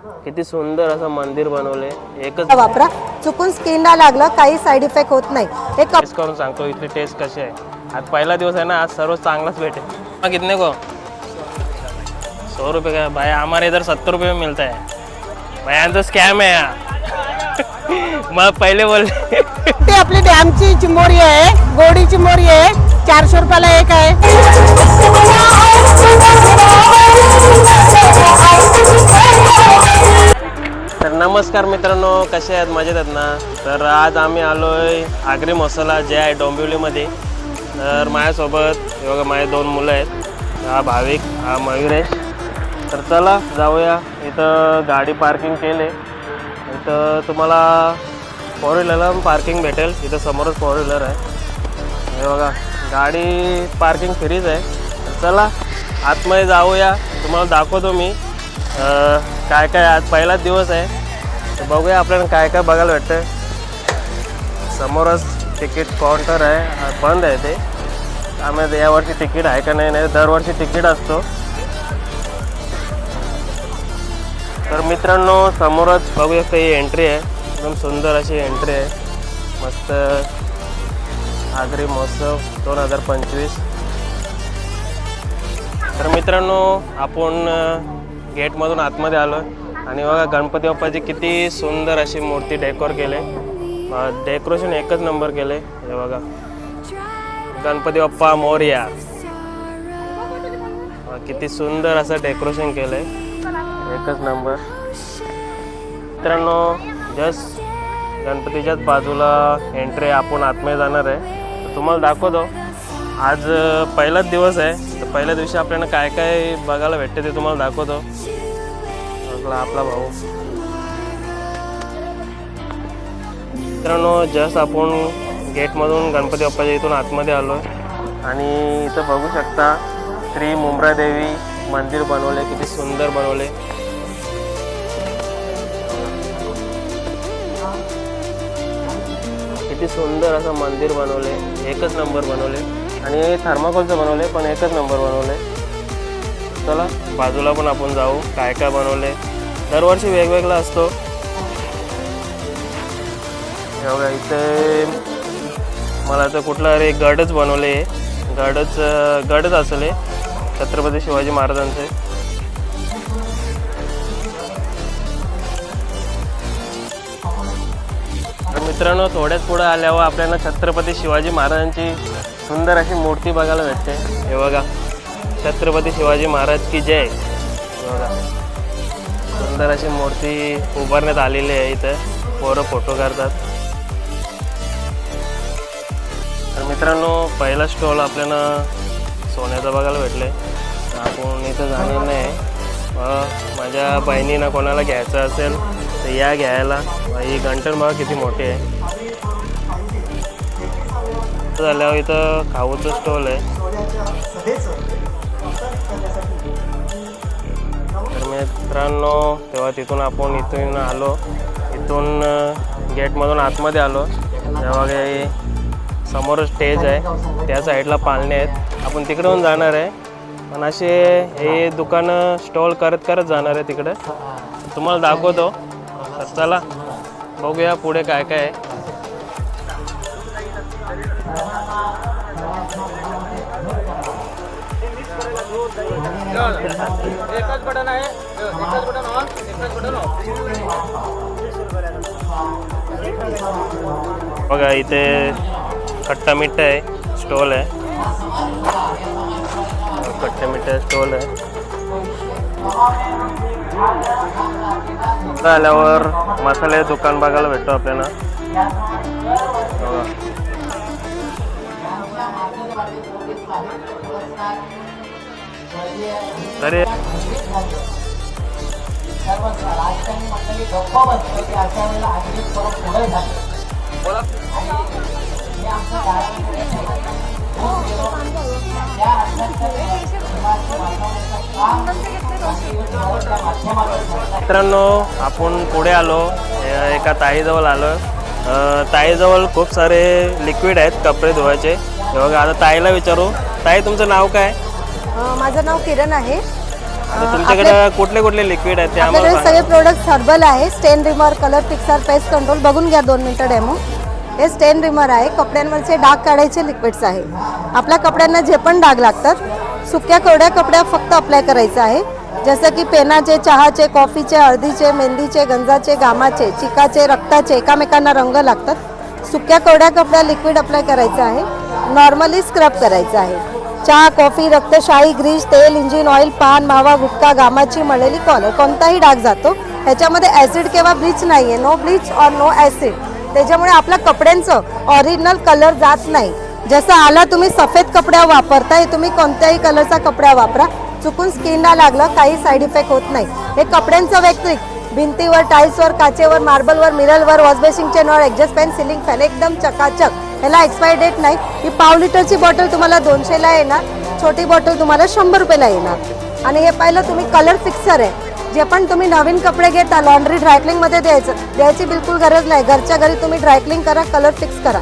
किती सुंदर असं मंदिर बनवले. एकच वापरा, चुकून स्किनला लागलं काही साईड इफेक्ट होत नाही. एक टेस्ट करून सांगतो इथली टेस्ट कशी आहे. आज पहिला दिवस आहे ना, आज सर्व चांगलाच भेटेल. हाँ, कितने को 100 रुपये का भाई? हमारे इधर 70 रुपये में मिलता है भाई. यहाँ तो स्कॅम है यहाँ. मग पहिले बोलले ते आपली डॅमची चिंबोरी आहे, गोडी चिंबोरी आहे, 400 रुपयाला एक आहे. तर नमस्कार मित्रांनो, कसे आहेत? मजेत आहेत ना? तर आज आम्ही आलो आहे आगरी मसाला जे आहे डोंबिवलीमध्ये. तर माझ्यासोबत हे बघा माझे 2 मुलं आहेत, हा भाविक, हा मयुरेश. तर चला जाऊया. इथं गाडी पार्किंग केले. इथं तुम्हाला 4 व्हीलरला पार्किंग भेटेल. इथं समोरच 4 व्हीलर आहे. हे बघा गाडी पार्किंग फ्रीच आहे. तर चला आतमध्ये जाऊया, तुम्हाला दाखवतो मी काय काय. आज पहिलाच दिवस आहे, तर बघूया आपल्याला काय काय बघायला भेटतं. समोरच तिकीट काउंटर आहे, बंद आहे ते. आम्ही यावर्षी तिकीट आहे का नाही, दरवर्षी तिकीट असतो. तर मित्रांनो समोरच बघू शकता ही एंट्री आहे. एकदम सुंदर अशी एंट्री आहे. मस्त आगरी महोत्सव 2025. तर मित्रांनो आपण गेटमधून आतमध्ये आलो आणि बघा गणपती बाप्पाची किती सुंदर अशी मूर्ती डेकोर केले. डेकोरेशन एकच नंबर केले. हे बघा गणपती बाप्पा मोरया. किती सुंदर असं डेकोरेशन केलं आहे, एकच नंबर. मित्रांनो जस्ट गणपतीच्याच बाजूला एंट्री, आपण आतमध्ये जाणार आहे. तर तुम्हाला दाखवतो. आज पहिलाच दिवस आहे, तर पहिल्या दिवशी आपल्याला काय काय बघायला भेटते ते तुम्हाला दाखवतो. आपला भाऊ. मित्रांनो जस्ट आपण गेटमधून गणपती बाप्पाच्या इथून आतमध्ये आलो आहे आणि इथं बघू शकता श्री मुंब्रादेवी मंदिर बनवले. किती सुंदर बनवले. किती सुंदर असं मंदिर बनवले, एकच नंबर बनवले. आणि थर्माकोलचं बनवले, पण एकच नंबर बनवले. चला बाजूला पण आपण जाऊ, काय काय बनवले. दरवर्षी वेगवेगळा असतो. बघा इथे मला तर कुठला अरे गडच बनवले. गडच असेल छत्रपती शिवाजी महाराजांचे. तर मित्रांनो थोड्याच पुढे आल्यावर आपल्याला छत्रपती शिवाजी महाराजांची सुंदर अशी मूर्ती बघायला भेटते. हे बघा छत्रपती शिवाजी महाराज की जय. बघा सुंदर अशी मूर्ती उभारण्यात आलेली आहे. इथं पोरं फोटो काढतात. तर मित्रांनो पहिला स्टॉल आपल्याला सोन्याचा बघायला भेटले. आपण इथं जाणार नाही. माझ्या बहिणीनं कोणाला घ्यायचं असेल तर या घ्यायला. ही घंटण बघा किती मोठी आहे. झाल्यावर इथं खाऊचं स्टॉल आहे. तर मित्रांनो तेव्हा तिथून आपण इथून आलो. इथून गेटमधून आतमध्ये आलो. तेव्हा काही समोर स्टेज आहे, त्या साईडला पाळणे आहेत. आपण तिकडून जाणार आहे, पण असे हे दुकानं स्टॉल करत जाणार आहे तिकडे. तुम्हाला दाखवतो. तर चला बघूया पुढे काय काय आहे. एकच बटन आहे, एकच बटन ऑन, एकच बटन ऑफ. बघा इथे खट्टा मिठा आहे स्टॉल आहे. खट्टा मिठा स्टॉल आहे. आल्यावर मसाले दुकान बघायला भेटतो आपल्याला. अरे मित्रांनो आपण पुढे आलो, एका ताईजवळ आलो. ताईजवळ खूप सारे लिक्विड आहेत कपडे धुवायचे. बघा आता ताईला विचारू. ताई तुमचं नाव काय? माझं नाव किरण आहे. आणि तुमच्याकडे कुठले कुठले लिक्विड आहेत ते आम्हाला आपल्याकडे सगळे प्रोडक्ट्स हर्बल आहे. स्टेन reamer, colour fixer, pest control. बघून घ्या 2 मिनिटं डेमो. हे स्टेन रिमर आहे. कपड्यांवरचे डाग काढायचे लिक्विड्स आहे. आपल्या कपड्यांना जे पण डाग लागतात सुक्या कोरड्या कपड्या फक्त अप्लाय करायचं आहे. जसं की पेनाचे, चहाचे, कॉफीचे, हळदीचे, मेहंदीचे, गंजाचे, घामाचे, चिकाचे, रक्ताचे एकामेकांना रंग लागतात. सुक्या कोरड्या कपड्या लिक्विड अप्लाय करायचं आहे. नॉर्मली स्क्रब करायचं आहे. चहा, कॉफी, रक्तशाही, ग्रीस, तेल, इंजिन ऑइल, पान, मावा, गुटखा, घामाची, मळलेली कॉलर कोणताही डाग जातो. ह्याच्यामध्ये ॲसिड किंवा ब्लीच नाही आहे. नो ब्लीच और नो ॲसिड. त्याच्यामुळे आपल्या कपड्यांचं ऑरिजिनल कलर जात नाही. जसं आला तुम्ही सफेद कपड्या वापरताय, तुम्ही कोणत्याही कलरचा कपडा वापरा, चुकून स्किनला लागलं काही साईड इफेक्ट होत नाही. हे कपड्यांचं व्यतिरिक्त भिंतीवर, टाईल्सवर, काचेवर, मार्बलवर, मिररवर, वॉशबेसिंगचे नळ, एक्झॉस्ट फॅन, सिलिंग फॅन एकदम चकाचक. ह्याला एक्सपायरी डेट नाही. ही पाव लिटरची बॉटल तुम्हाला 200ला येणार. छोटी बॉटल तुम्हाला 100 रुपयाला येणार. आणि हे पाहिलं तुम्ही कलर फिक्सर आहे. जे पण तुम्ही नवीन कपडे घेता लॉन्ड्री ड्रायक्लिंगमध्ये द्यायची बिलकुल गरज नाही. घरच्या घरी तुम्ही ड्रायक्लिंग करा, कलर फिक्स करा.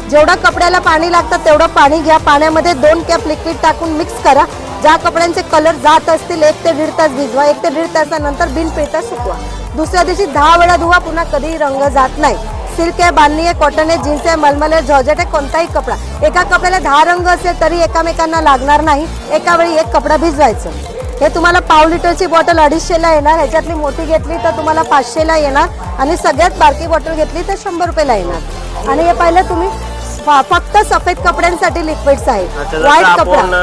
जेवढं कपड्याला पाणी लागतं तेवढं पाणी घ्या. पाण्यामध्ये 2 कॅप लिक्विड टाकून मिक्स करा. ज्या कपड्यांचे कलर जात असतील 1 ते 1.5 तास भिजवा. 1 ते 1.5 तासानंतर बिन पिळता सुकवा. दुसऱ्या दिवशी 10 वेळा धुवा. पुन्हा कधीही रंग जात नाही. सिल्क आहे, बांधणी आहे, कॉटन आहे, जीन्स आहे, मलमल आहे, जॉर्जेट आहे, कोणताही कपडा. एका कपड्याला 10 रंग असेल तरी एकामेकांना लागणार नाही. एका वेळी 1 कपडा भिजवायचं. हे तुम्हाला पाव लिटरची बॉटल 250ला येणार. ह्याच्यातली मोठी घेतली तर तुम्हाला 500ला येणार. आणि सगळ्यात बारकी बॉटल घेतली तर 100 रुपयाला येणार. आणि हे पाहिलं तुम्ही फक्त सफेद कपड्यांसाठी लिक्विड्स आहेत. व्हाईट कपडा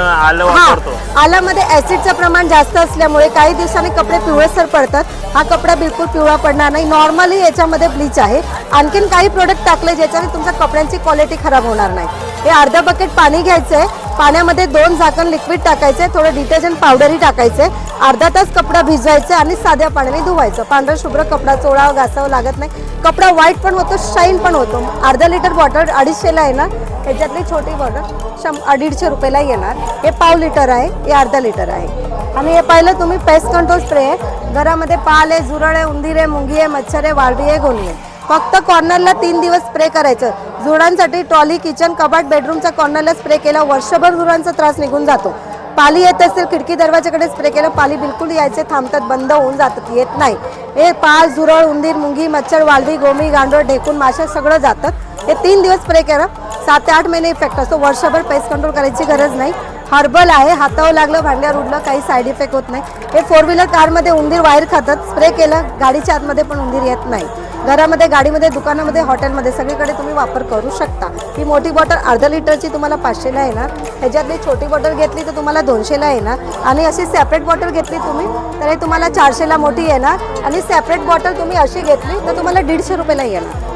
आल्यामध्ये ऍसिडचं प्रमाण जास्त असल्यामुळे काही दिवसांनी कपडे पिवळसर पडतात. हा कपडा बिलकुल पिवळा पडणार नाही. नॉर्मली याच्यामध्ये ब्लीच आहे. आणखीन काही प्रोडक्ट टाकले ज्याच्याने तुमच्या कपड्यांची क्वालिटी खराब होणार नाही. हे अर्धा बकेट पाणी घ्यायचं आहे. पाण्यामध्ये 2 झाकण लिक्विड टाकायचे, थोडं डिटर्जंट पावडरही टाकायचे. अर्धा तास कपडा भिजवायचा आणि साध्या पाण्याने धुवायचं. पांढरा शुभ्र कपडा चोळावं घासावं लागत नाही. कपडा व्हाईट पण होतो, शाईन पण होतो. अर्धा लिटर बॉटल 250ला येणार. ह्याच्यातली छोटी बॉटल 150 रुपयाला येणार. हे पाव लिटर आहे, हे अर्धा लिटर आहे. आणि हे पाहिलं तुम्ही पेस्ट कंट्रोल स्प्रे आहे. घरामध्ये पाल आहे, झुरळ आहे, उंदीर आहे, मुंगी आहे, मच्छर आहे, वाळवी आहे, गोणी आहे. फक्त कॉर्नरला 3 दिवस स्प्रे करायचं. झुरळांसाठी ट्रॉली, किचन, कपाट, बेडरूमच्या कॉर्नरला स्प्रे केला वर्षभर झुरळांचा त्रास निघून जातो. पाली येत असेल खिडकी दरवाजाकडे स्प्रे केलं, पाली बिलकुल यायचे थांबतात, बंद होऊन जातात, येत नाही. हे पाल, झुरळ, उंदीर, मुंगी, मच्छर, वाळवी, गोमी, गांडोळ, ढेकून, माशा सगळं जातात. हे 3 दिवस स्प्रे करा. 7 ते 8 महिने इफेक्ट असतो. वर्षभर पेस्ट कंट्रोल करायची गरज नाही. हर्बल आहे. हातावर लागलं, भांड्यावर उडलं काही साईड इफेक्ट होत नाही. हे 4 व्हीलर कारमध्ये उंदीर वायर खातात. स्प्रे केलं गाडीच्या आतमध्ये पण उंदीर येत नाही. घरामध्ये, गाडीमध्ये, दुकानामध्ये, हॉटेलमध्ये सगळीकडे तुम्ही वापर करू शकता. ही मोठी बॉटल अर्धा लिटरची तुम्हाला 500ला येणार. ह्याच्यातली छोटी बॉटल घेतली तर तुम्हाला 200ला येणार. आणि अशी सेपरेट बॉटल घेतली तुम्ही तर हे तुम्हाला 400ला मोठी येणार. आणि सेपरेट बॉटल तुम्ही अशी घेतली तर तुम्हाला 150 रुपयाला येणार.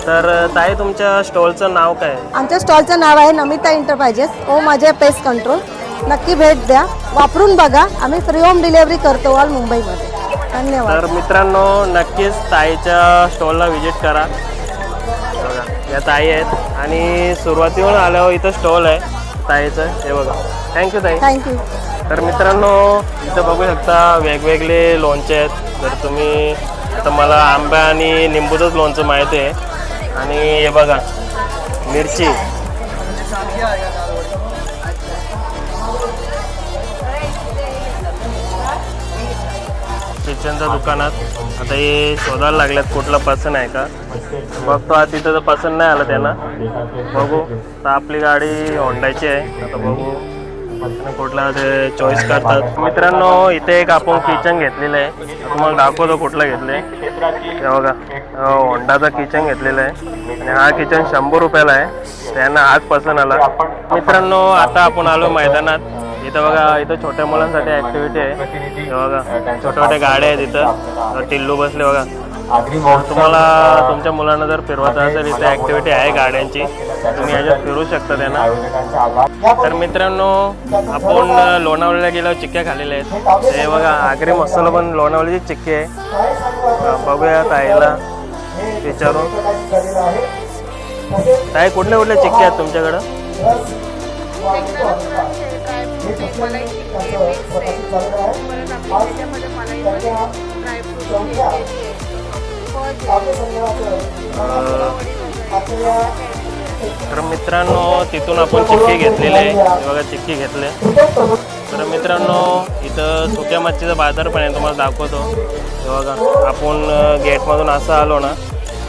तर ताई तुमच्या स्टॉलचं नाव काय आहे? आमच्या स्टॉलचं नाव आहे नमिता एंटरप्राइजेस. माझ्या पेस्ट कंट्रोल. नक्की भेट द्या, वापरून बघा. आम्ही फ्री होम डिलिव्हरी करतो ऑल मुंबईमध्ये. धन्यवाद. तर मित्रांनो नक्कीच ताईच्या स्टॉलला व्हिजिट करा. बघा या ताई आहेत आणि सुरुवातीहून आल्यावर इथं स्टॉल आहे ताईचं. हे बघा. थँक्यू ताई. थँक्यू. तर मित्रांनो इथं बघू शकता वेगवेगळे लोणचे आहेत. जर तुम्ही आता मला आंबा आणि लिंबूचंच लोणचं माहिती आहे. आणि हे बघा मिरची, किचनच्या दुकानात आता हे शोधायला लागल्यात कुठलं पसंत आहे का. बघतो आज तिथं तर पसंत नाही आलं त्यांना. बघू तर आपली गाडी होंडाची आहे. आता बघू कुठला ते चॉईस करतात. मित्रांनो इथे एक आपण किचन घेतलेलं आहे. तुम्हाला दाखवतो कुठलं घेतलं आहे. हे बघा होंडाचा किचन घेतलेला आहे. आणि हा किचन 100 रुपयाला आहे. त्यांना आज पसंत आला. मित्रांनो आता आपण आलो मैदानात. इथं बघा इथं छोट्या मुलांसाठी ॲक्टिव्हिटी आहे. हे बघा छोट्या छोट्या गाड्या आहेत. इथं टिल्लू बसले बघा. तुम्हाला तुमच्या मुलांना जर फिरवायचं असेल इथे ॲक्टिव्हिटी आहे गाड्यांची. तुम्ही याच्यात फिरू शकता त्यांना. तर मित्रांनो आपण लोणावळ्याला गेल्यावर चिक्क्या खाल्लेल्या आहेत. हे बघा आगरी मसाला पण लोणावळ्याची चिक्की आहे. बघूया ताईला विचारून. ताई कुठल्या कुठल्या चिक्क्या आहेत तुमच्याकडं? तर मित्रांनो तिथून आपण चिक्की घेतलेली आहे. बघा चिक्की घेतले. तर मित्रांनो इथं सुक्या मच्छीचा बाजार पण आहे, तुम्हाला दाखवतो. हे बघा, आपण गेटमधून असं आलो ना,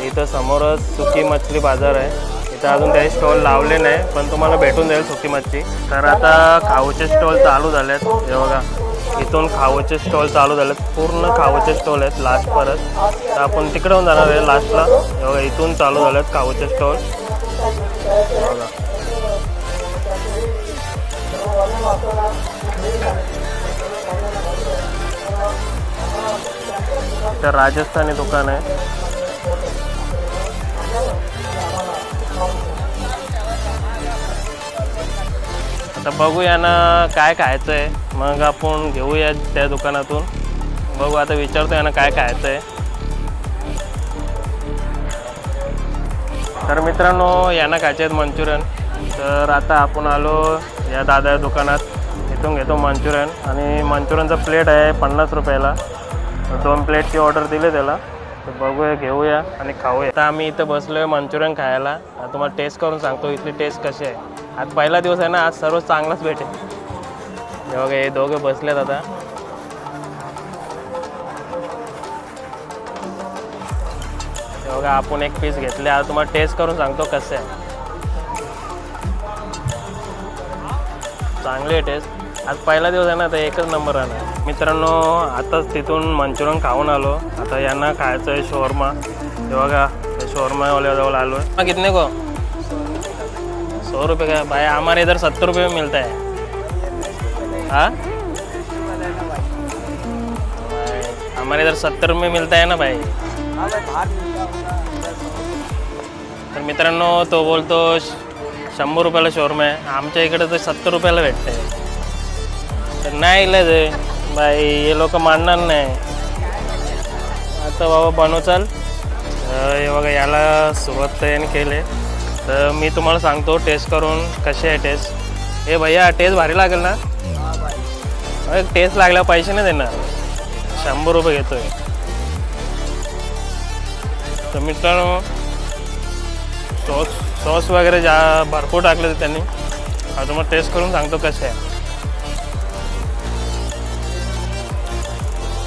इथं समोरच सुकी मछली बाजार आहे. इथं अजून काही स्टॉल लावले नाही, पण तुम्हाला भेटून जाईल सुकी मच्छी. तर आता खाऊचे स्टॉल चालू झालेत. हे बघा, इथून खाऊचे स्टॉल चालू झालेत, पूर्ण खाऊचे स्टॉल आहेत लास्ट परत. तर आपण तिकडून जाणार आहे लास्टला. हे बघा, इथून चालू झालेत खाऊचे स्टॉल. बघा, तर राजस्थानी दुकान आहे. आता बघूया ना काय खायचं आहे, मग आपण घेऊया त्या दुकानातून. बघू, आता विचारतो यांना काय खायचं आहे. तर मित्रांनो यांना खायचे आहेत मंचुरियन. तर आता आपण आलो या दादा दुकानात. इथून घेतो मंचुरियन, आणि मंचुरियनचा प्लेट आहे 50 रुपयाला. 2 प्लेटची ऑर्डर दिली त्याला. तर बघूया, घेऊया आणि खाऊया. आता आम्ही इथं बसलो आहे मंचुरियन खायला. आता तुम्हाला टेस्ट करून सांगतो इथली टेस्ट कशी आहे. आज पहिला दिवस आहे ना, आज सर्व चांगलाच भेटेल. हे बघा, हे दोघे बसलेत आता. हे बघा, आपण एक पीस घेतले. आता तुम्हाला टेस्ट करून सांगतो कसं आहे. चांगली आहे टेस्ट. आज पहिला दिवस आहे ना, तर एकच नंबर आला. मित्रांनो आताच तिथून मंचुरियन खाऊन आलो. आता यांना खायचं आहे शोरमा. हे बघा, शोरमावाल्याजवळ आलो आहे. कितने को? 100 रुपये का भाई? हमारे इधर 70 रुपये में मिलता है. हाँ, हमारे इधर 70 में मिलता है ना भाई. तर मित्रांनो तो बोलतो 100 रुपयाला शोरमा आहे. आमच्या इकडे तर 70 रुपयाला भेटते. तर नाही इलाज आहे बाई, हे लोक मानणार नाही. आता बाबा बनव चाल. हे बघा, याला सुरुवात याने केले. तर मी तुम्हाला सांगतो टेस्ट करून कशी आहे टेस्ट. हे भैया टेस्ट भारी लागेल ना? टेस्ट लागल्यावर पैसे नाही देणार. 100 रुपये घेतो आहे. तर मित्रांनो सॉस वगैरे भरपूर टाकले त्यांनी. आता तुम्हाला टेस्ट करून सांगतो कसे आहे.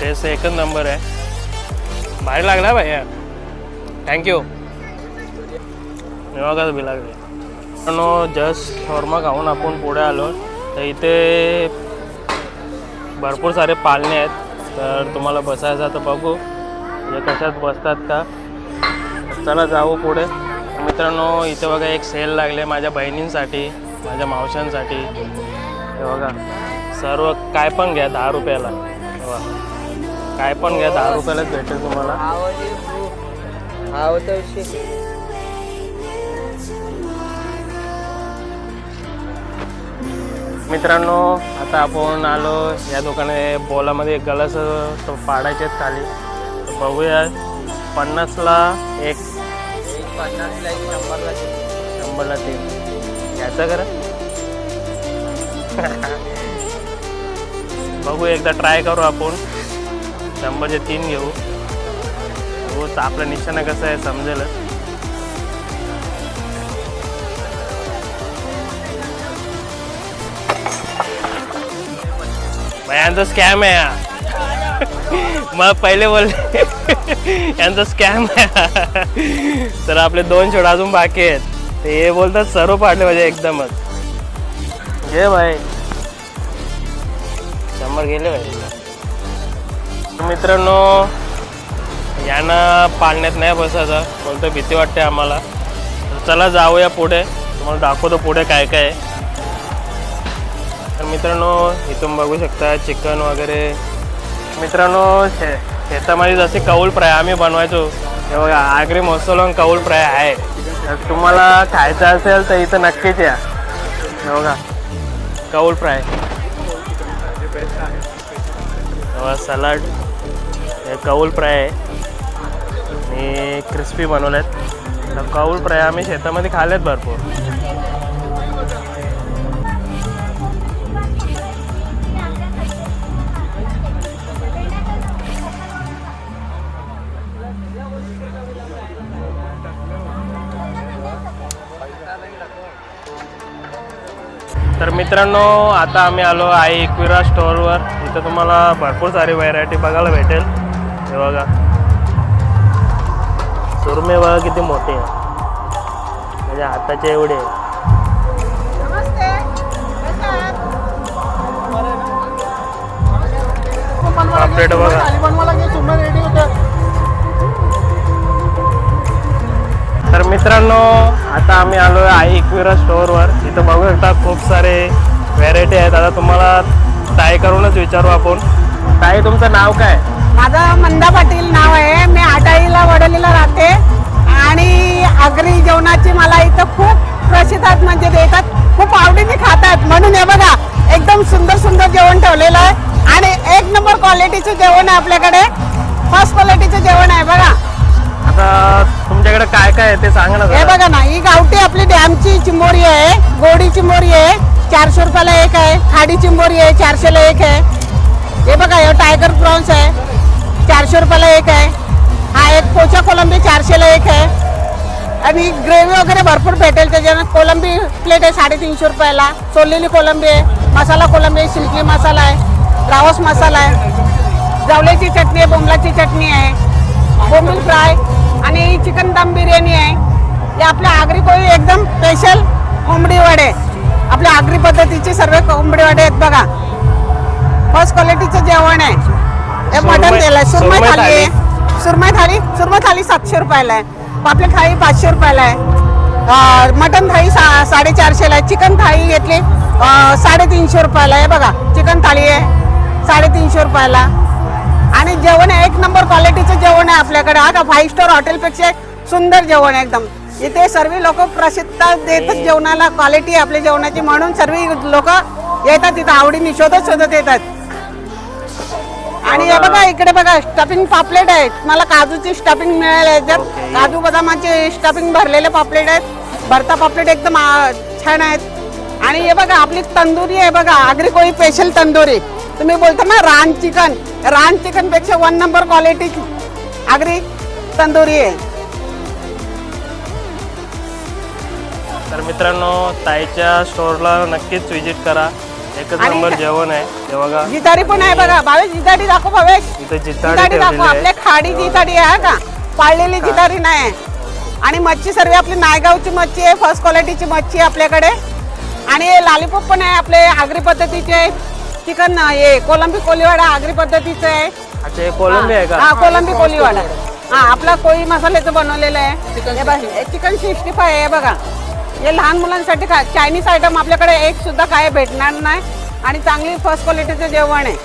टेस्ट एकच नंबर आहे. भारी लागला भैया, थँक्यू. बघा बी लागले. जस्ट शॉर्मा खाऊन आपण पुढे आलो. तर इथे भरपूर सारे पाळणे आहेत. तर तुम्हाला बसायचं तर बघू हे कशात बसतात का. चला जाऊ पुढे. मित्रांनो इथे बघा एक सेल लागले माझ्या बहिणींसाठी, माझ्या मावशांसाठी. हे बघा, सर्व काय पण घ्या 10 रुपयाला. काय पण घ्या 10 रुपयालाच भेटेल तुम्हाला. मित्रांनो आता आपण आलो या दुकानात. बोलामध्ये गलास पाडायचे आहेत खाली. तर बघूया 50ला एक, 50ला एक, 100ला 3 घ्यायचं खरं. बघू एकदा ट्राय करू आपण. 100चे 3 घेऊ. हो, आपलं निशाणा कसं आहे समजेलच. यांचा स्कॅम आहे हा. मग पहिले बोलले यांचा स्कॅम आहे. तर आपले 2 छोड अजून बाकी आहेत. ते हे बोलतात सर्व पाडले म्हणजे एकदमच. घे भाई, 100 गेले भाई. मित्रांनो यांना पाळण्यात नाही बसायचं बोलतो, भीती वाटते आम्हाला. तर चला जाऊया पुढे, तुम्हाला दाखवतो पुढे काय काय आहे. तर मित्रांनो इथून बघू शकता चिकन वगैरे. मित्रांनो शेतामध्ये जसे कौल फ्राय आम्ही बनवायचो, हे बघा आगरी महोत्सवला कौल फ्राय आहे. तर तुम्हाला खायचं असेल तर इथं नक्कीच या. हे बघा कौल फ्राय, सलाड, हे कौल फ्राय आहे आणि क्रिस्पी बनवले आहेत. तर कौल फ्राय आम्ही शेतामध्ये खाल्लेत भरपूर. तर मित्रांनो आता आम्ही आलो आहे एकविरा स्टोअरवर. इथं तुम्हाला भरपूर सारी व्हरायटी बघायला भेटेल. हे बघा सुरमे बघा किती मोठे आहे, म्हणजे हाताचे एवढे आहे. पापलेट बघा. तर मित्रांनो आता आम्ही आलो आहे एकविरा स्टोअरवर. इथं बघू शकता खूप सारे व्हरायटी आहेत. आता तुम्हाला ट्राय करूनच विचारू आपण. ताई तुमचं नाव काय? माझं मंदा पाटील नाव आहे. मी आटाईला वडोलीला राहते आणि आगरी जेवणाची मला इथं खूप प्रसिद्धात म्हणजे देतात, खूप आवडीने खातात. म्हणून हे बघा एकदम सुंदर सुंदर जेवण ठेवलेलं आहे आणि एक नंबर क्वालिटीचं जेवण आहे आपल्याकडे. फर्स्ट क्वालिटीचं जेवण आहे बघा. आता तुमच्याकडे काय काय आहे ते सांगा ना हे जरा. बघा ना, ही गावठी आपली डॅमची चिंबोरी आहे, गोडी चिंबोरी आहे 400 रुपयाला एक आहे. खाडी चिंबोरी आहे 400ला एक आहे. हे बघा हे टायगर प्रॉन्स आहे 400 रुपयाला एक आहे. हा एक पोचा कोलंबी 400ला एक आहे. आणि ग्रेव्ही वगैरे भरपूर भेटेल त्याच्यानं. कोलंबी प्लेट आहे 350 रुपयाला. सोललेली कोलंबी आहे, मसाला कोलंबी आहे, सिल्की मसाला आहे, रावस मसाला आहे, जवल्याची चटणी आहे, बोंबलाची चटणी आहे, बोंबील फ्राय आणि चिकन दम बिर्याणी आहे. हे आपल्या आगरी कोळी एकदम स्पेशल कोंबडी वडे, आपल्या आगरी पद्धतीचे सर्व कोंबडी वडे आहेत बघा. फर्स्ट क्वालिटीचं जेवण आहे. हे मटन तेल आहे. सुरमई थाली आहे. सुरमई थाली 700 रुपयाला आहे. पापलेट थाळी 500 रुपयाला आहे. मटन थाळी 450ला आहे. चिकन थाळी घेतली 350 रुपयाला आहे बघा. चिकन थाळी आहे 350 रुपयाला. आणि जेवण आहे एक नंबर क्वालिटीचं जेवण आहे आपल्याकडे. हा का 5 स्टार हॉटेलपेक्षा सुंदर जेवण आहे एकदम. इथे सर्व लोक प्रसिद्ध देतात जेवणाला. क्वालिटी आपल्या जेवणाची म्हणून सर्व लोक येतात इथं आवडीने शोधत येतात. आणि हे बघा इकडे बघा स्टफिंग पापलेट आहे. मला काजूची स्टफिंग मिळाली आहे याच्यात. काजू बदामाचे स्टफिंग भरलेले पापलेट आहेत. भरता पापलेट एकदम छान आहेत. आणि हे बघा आपली तंदुरी आहे बघा, आगरी कोळी स्पेशल तंदुरी. तुम्ही बोलता ना रान चिकन पेक्षा 1 नंबर क्वालिटी आगरी तंदुरी आहे. तर मित्रांनो ताईच्या स्टोअरला नक्कीच विजिट करा. एकच आणि नंबर जेवण आहे. हे बघा जिताडी पण आहे बघा. भावेश जिताडी दाखव भावेश. इथे जिताडी जिताडी दाखव. ठेवलेली आपल्या आहे. खाडी जिताडी आहे का, पाळलेली जिताडी नाही. आणि मच्छी सर्व आपली नायगावची मच्छी आहे, फर्स्ट क्वालिटीची मच्छी आहे आपल्याकडे. आणि लालीपॉप पण आहे आपले आगरी पद्धतीचे. चिकन हे कोलंबी कोलीवाडा आगरी पद्धतीचं आहे. अच्छा हे कोलंबी आहे का? हा कोलंबी कोलीवाडा. हा आपला कोळी मसाल्याचं बनवलेलं आहे. हे बघा चिकन 65 आहे बघा. हे लहान मुलांसाठी का चायनीज आयटम आपल्याकडे एक सुद्धा काय भेटणार नाही. आणि चांगली फर्स्ट क्वालिटीचं जेवण आहे.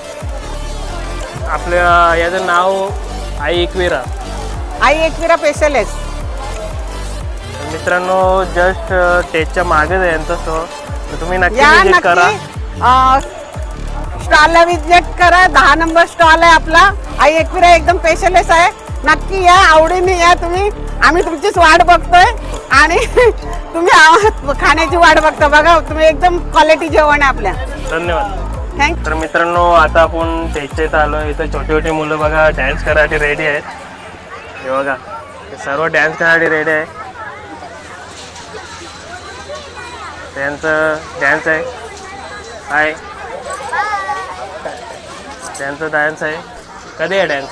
आपल्या याचं नाव आई एकविरा. आई एकविरा स्पेशल आहे. तर मित्रांनो जस्ट टेजच्या मागेच आहे यांचा स्टोअर. तर तुम्ही नक्की या विजिट करा. नक्की स्टॉलला विजिट करा. 10 नंबर स्टॉल आहे आपला. आई एकविरा एकदम स्पेशलिस्ट आहे. नक्की या, आवडीने या तुम्ही. आम्ही तुमचीच वाट बघतोय आणि तुम्ही खाण्याची वाट बघता बघा. तुम्ही एकदम क्वालिटी जेवण आहे आपल्या. धन्यवाद. थँक्यू. तर मित्रांनो आता आपण टेजच्या इथं आलो. इथं छोटी छोटी मुलं बघा डॅन्स करायसाठी रेडी आहेत. हे बघा हे सर्व डॅन्स करायसाठी रेडी आहे. त्यांचं डॅन्स आहे. हाय त्यांचं डान्स आहे. कधी आहे डॅन्स?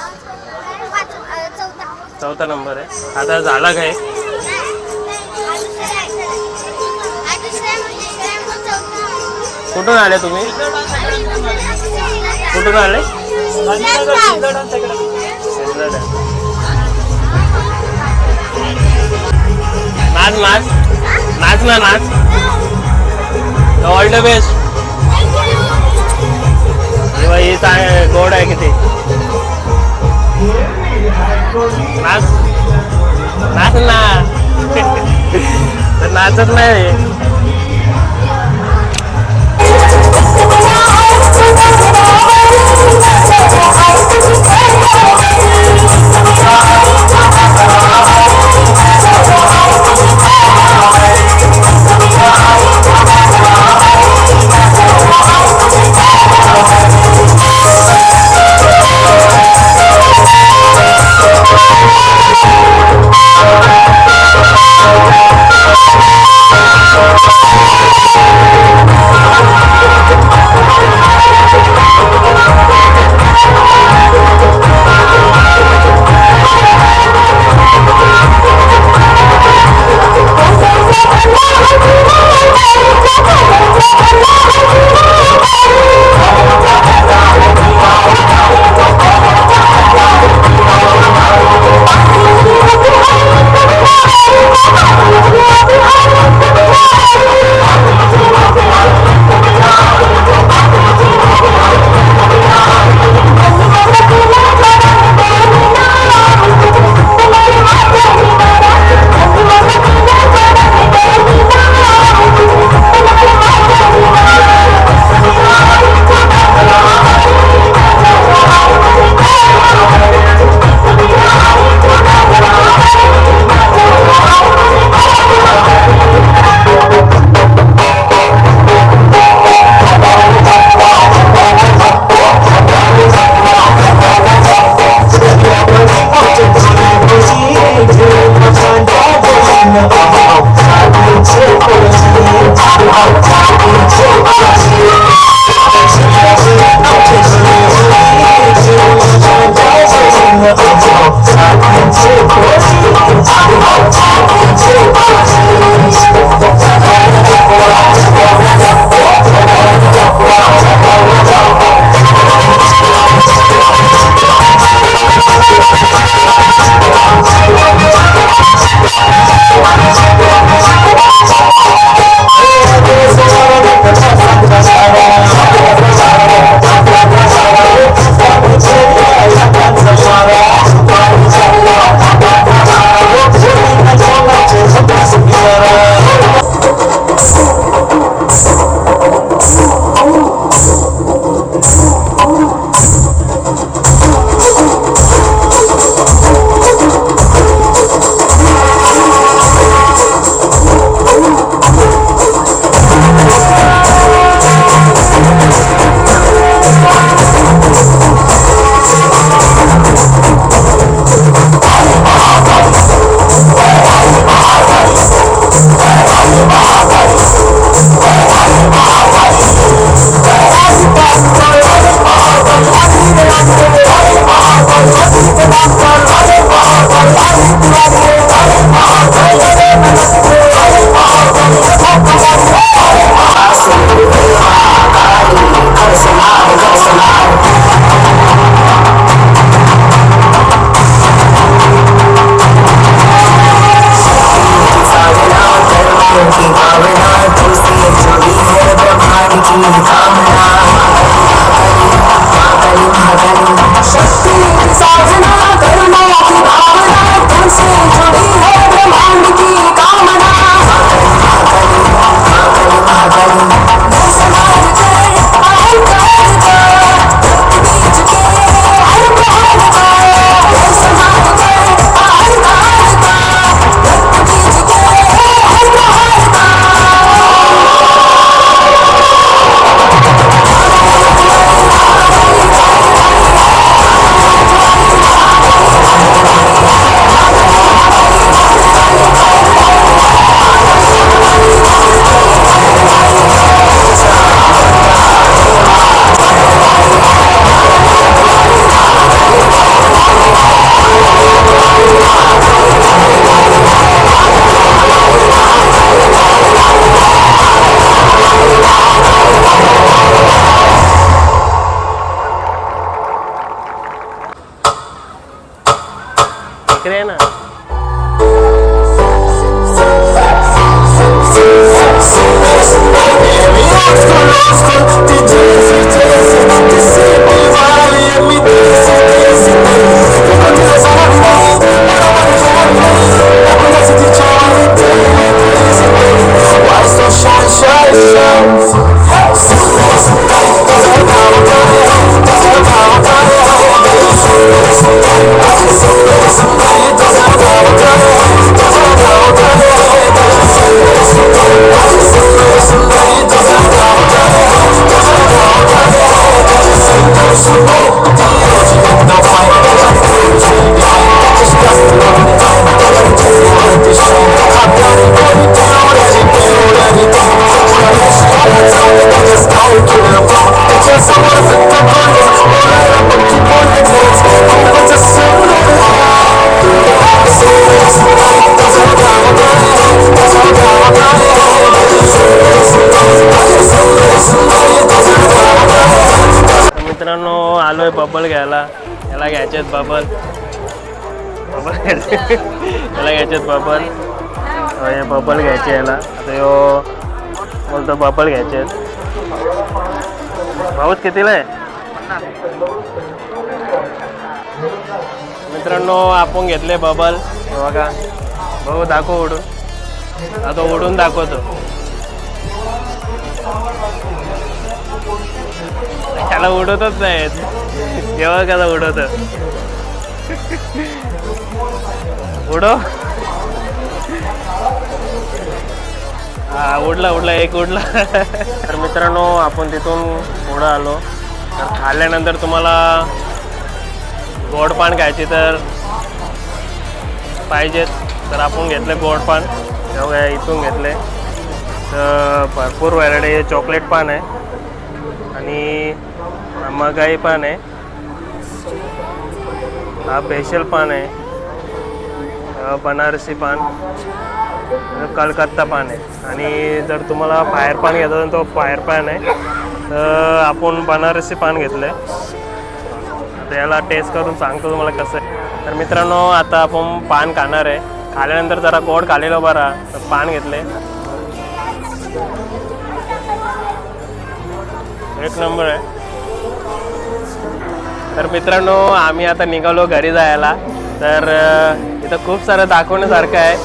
4था नंबर आहे. आता झाला काय? कुठून आले तुम्ही? कुठून आले? नाच नाच नाच ना नाच. All the best. ही गोड आहे किती. नाच नाच ना. नाचत नाही. बकरी आहे ना. मित्रांनो आलोय बबल घ्यायला. याला घ्यायचे आहेत बबल. याला घ्यायचे आहेत बबल. हे बबल घ्यायचे याला. आता यो बोलतो बबल घ्यायचे आहेत. भाऊच कितीला आहे? मित्रांनो आपण घेतले बबल. बघा भाऊ दाखव उडून. आता उडून दाखवतो. त्याला उडवतच नाहीत. जेव्हा कसा उडवत उडव. हा उडला एक उडला. तर मित्रांनो आपण तिथून पुढं आलो. तर खाल्ल्यानंतर तुम्हाला गोड पान खायचे तर पाहिजेत तर आपण घेतले गोड पान. तेव्हा इथून घेतले. तर भरपूर व्हरायटी. चॉकलेट पान आहे आणि मगाई पान आहे. हा स्पेशल पान आहे. बनारसी पान, कलकत्ता पान आहे. आणि जर तुम्हाला फायर पान घ्यायचं तर तो फायर पान आहे. तर आपण बनारसी पान घेतलं आहे. तर याला टेस्ट करून सांगतो तुम्हाला कसं आहे. तर मित्रांनो आता आपण पान खाणार आहे. खाल्यानंतर जरा गोड खालेलं बरा. तर पान घेतले. एक नंबर आहे. तर मित्रांनो आम्ही आता निघालो घरी जायला. तर इथं खूप सारं दाखवण्यासारखं आहे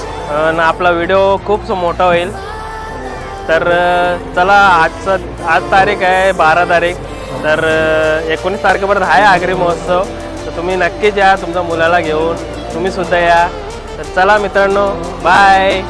आणि आपला व्हिडिओ खूप मोठा होईल. तर चला आज तारीख आहे 12 तारीख. तर 19 तारखेपर्यंत आहे आगरी महोत्सव. तर तुम्ही नक्कीच या तुमच्या मुलाला घेऊन. तुम्ही सुद्धा या. तर चला मित्रांनो बाय.